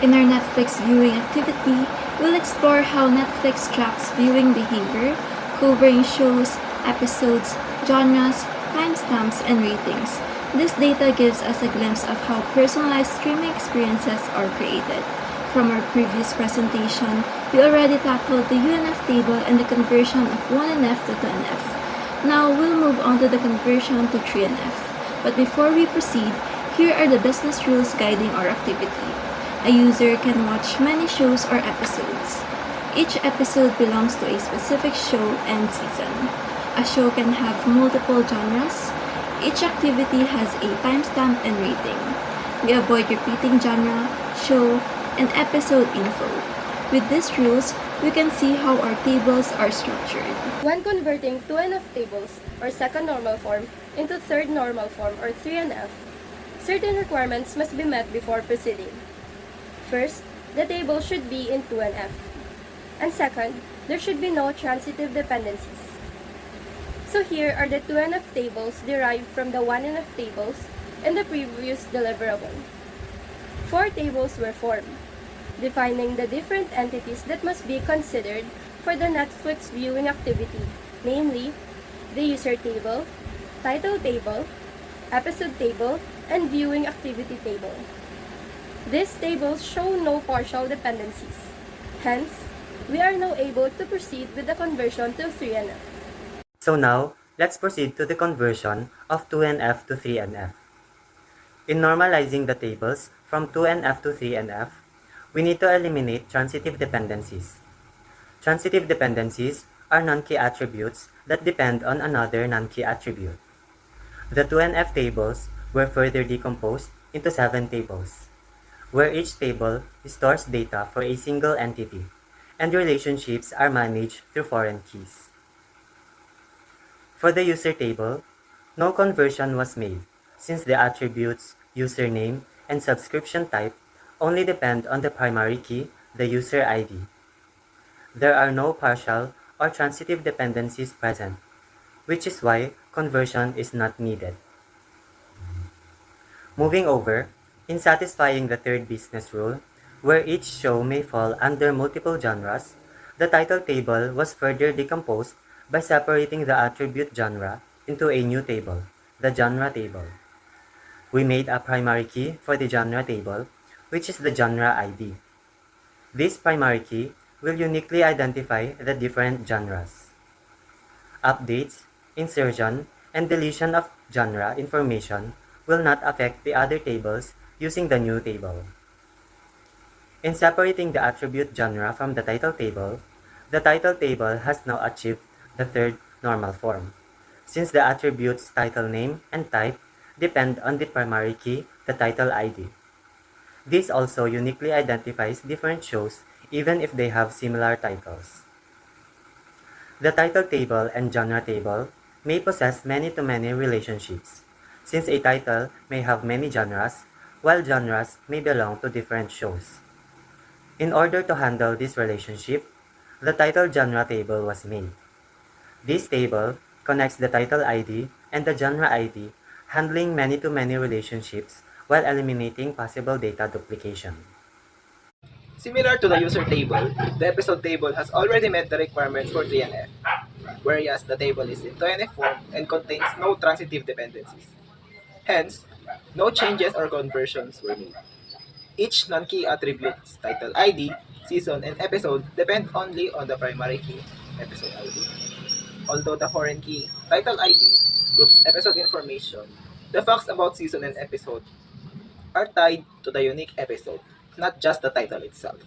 In our Netflix viewing activity, we'll explore how Netflix tracks viewing behavior, covering shows, episodes, genres, timestamps, and ratings. This data gives us a glimpse of how personalized streaming experiences are created. From our previous presentation, we already tackled the UNF table and the conversion of 1NF to 2NF. Now we'll move on to the conversion to 3NF. But before we proceed, here are the business rules guiding our activity. A user can watch many shows or episodes. Each episode belongs to a specific show and season. A show can have multiple genres. Each activity has a timestamp and rating. We avoid repeating genre, show, and episode info. With these rules, we can see how our tables are structured. When converting 2NF tables or second normal form into third normal form or 3NF, certain requirements must be met before proceeding. First, the table should be in 2NF. And second, there should be no transitive dependencies. So here are the 2NF tables derived from the 1NF tables in the previous deliverable. 4 tables were formed, defining the different entities that must be considered for the Netflix viewing activity, namely the user table, title table, episode table, and viewing activity table. These tables show no partial dependencies. Hence, we are now able to proceed with the conversion to 3NF. So now, let's proceed to the conversion of 2NF to 3NF. In normalizing the tables from 2NF to 3NF, we need to eliminate transitive dependencies. Transitive dependencies are non-key attributes that depend on another non-key attribute. The 2NF tables were further decomposed into 7 tables, where each table stores data for a single entity, and relationships are managed through foreign keys. For the user table, no conversion was made, since the attributes username and subscription type only depend on the primary key, the user ID. There are no partial or transitive dependencies present, which is why conversion is not needed. Moving over, in satisfying the third business rule, where each show may fall under multiple genres, the title table was further decomposed by separating the attribute genre into a new table, the genre table. We made a primary key for the genre table, which is the genre ID. This primary key will uniquely identify the different genres. Updates, insertion, and deletion of genre information will not affect the other tables using the new table. In separating the attribute genre from the title table has now achieved the third normal form, since the attributes title name and type depend on the primary key, the title ID. This also uniquely identifies different shows even if they have similar titles. The title table and genre table may possess many-to-many relationships, since a title may have many genres, while genres may belong to different shows. In order to handle this relationship, the title genre table was made. This table connects the title ID and the genre ID, handling many-to-many relationships while eliminating possible data duplication. Similar to the user table, the episode table has already met the requirements for 3NF, whereas the table is in 2NF form and contains no transitive dependencies. Hence, no changes or conversions were made. Each non-key attributes title ID, season, and episode depend only on the primary key, episode ID. Although the foreign key, title ID, groups episode information, the facts about season and episode are tied to the unique episode, not just the title itself.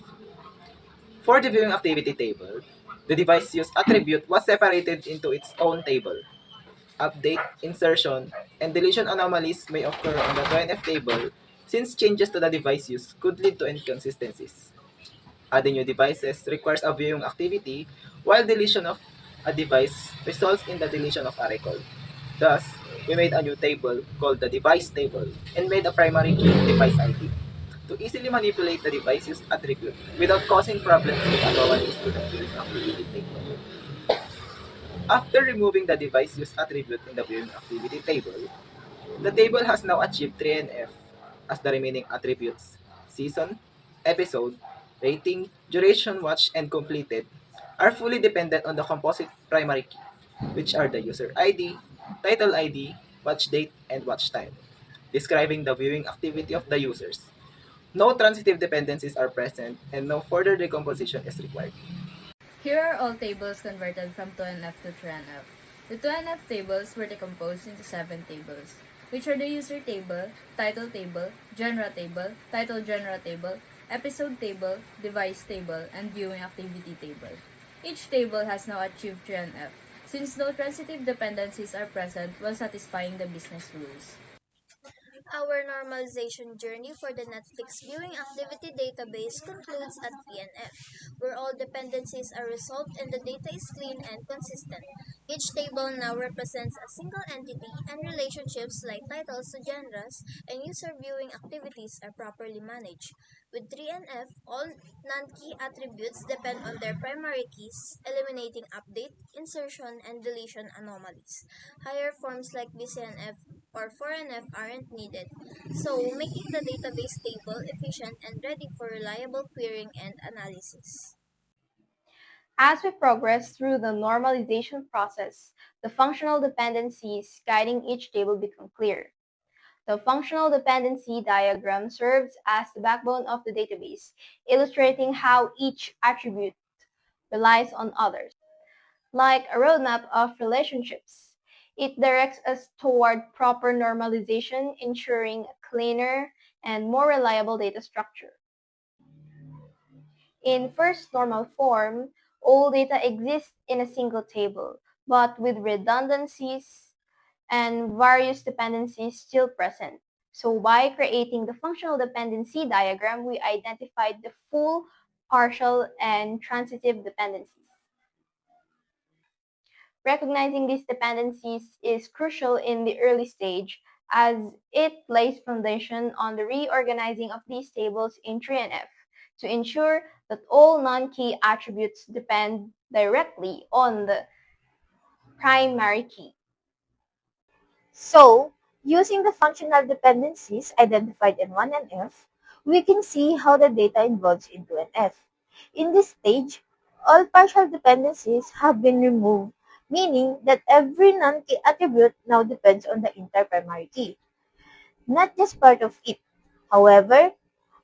For the viewing activity table, the device use attribute was separated into its own table. Update, insertion, and deletion anomalies may occur on the 2NF table since changes to the device use could lead to inconsistencies. Adding new devices requires a viewing activity, while deletion of a device results in the deletion of a record. Thus, we made a new table called the device table and made a primary key device ID to easily manipulate the device use attribute without causing problems with anomalies to the viewing activity table. After removing the device use attribute in the viewing activity table, the table has now achieved 3NF as the remaining attributes season, episode, rating, duration watched, and completed are fully dependent on the composite primary key, which are the user ID, title ID, watch date, and watch time, describing the viewing activity of the users. No transitive dependencies are present, and no further decomposition is required. Here are all tables converted from 2NF to 3NF. The 2NF tables were decomposed into 7 tables, which are the user table, title table, genre table, title genre table, episode table, device table, and viewing activity table. Each table has now achieved 3NF, since no transitive dependencies are present while satisfying the business rules. Our normalization journey for the Netflix viewing activity database concludes at PNF, where all dependencies are resolved and the data is clean and consistent. Each table now represents a single entity, and relationships like titles to genres and user viewing activities are properly managed. With 3NF, all non-key attributes depend on their primary keys, eliminating update, insertion, and deletion anomalies. Higher forms like BCNF or 4NF aren't needed, so making the database stable, efficient, and ready for reliable querying and analysis. As we progress through the normalization process, the functional dependencies guiding each table become clear. The functional dependency diagram serves as the backbone of the database, illustrating how each attribute relies on others. Like a roadmap of relationships, it directs us toward proper normalization, ensuring a cleaner and more reliable data structure. In first normal form, all data exists in a single table, but with redundancies and various dependencies still present. So by creating the functional dependency diagram, we identified the full, partial, and transitive dependencies. Recognizing these dependencies is crucial in the early stage as it lays foundation on the reorganizing of these tables in 3NF to ensure that all non-key attributes depend directly on the primary key. So, using the functional dependencies identified in 1NF, we can see how the data involves into an F. In this stage, all partial dependencies have been removed, meaning that every non-key attribute now depends on the interprimary key, not just part of it. However,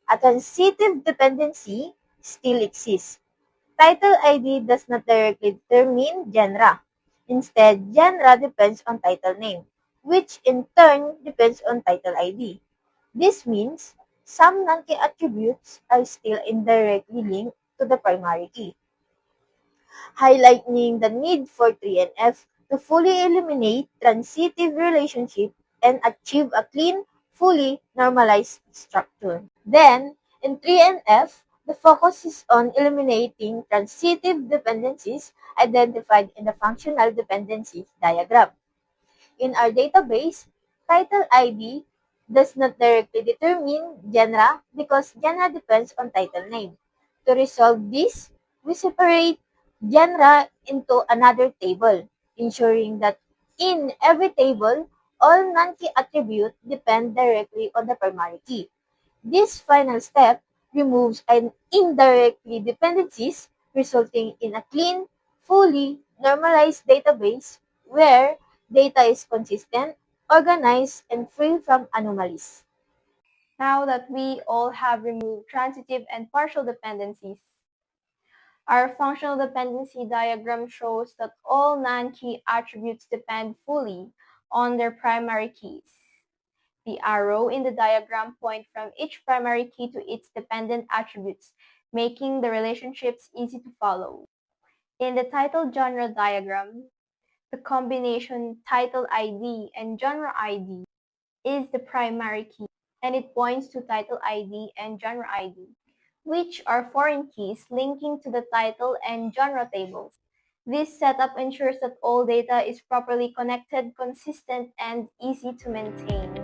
a transitive dependency still exists. Title ID does not directly determine genre. Instead, genre depends on title name, which in turn depends on title ID. This means some non-key attributes are still indirectly linked to the primary key, highlighting the need for 3NF to fully eliminate transitive relationship and achieve a clean, fully normalized structure. Then, in 3NF, the focus is on eliminating transitive dependencies identified in the functional dependencies diagram. In our database, title ID does not directly determine genre because genre depends on title name. To resolve this, we separate genre into another table, ensuring that in every table, all non-key attributes depend directly on the primary key. This final step removes an indirectly dependencies, resulting in a clean, fully normalized database where data is consistent, organized, and free from anomalies. Now that we all have removed transitive and partial dependencies, our functional dependency diagram shows that all non-key attributes depend fully on their primary keys. The arrow in the diagram point from each primary key to its dependent attributes, making the relationships easy to follow. In the title genre diagram, the combination title ID and genre ID is the primary key, and it points to title ID and genre ID, which are foreign keys linking to the title and genre tables. This setup ensures that all data is properly connected, consistent, and easy to maintain.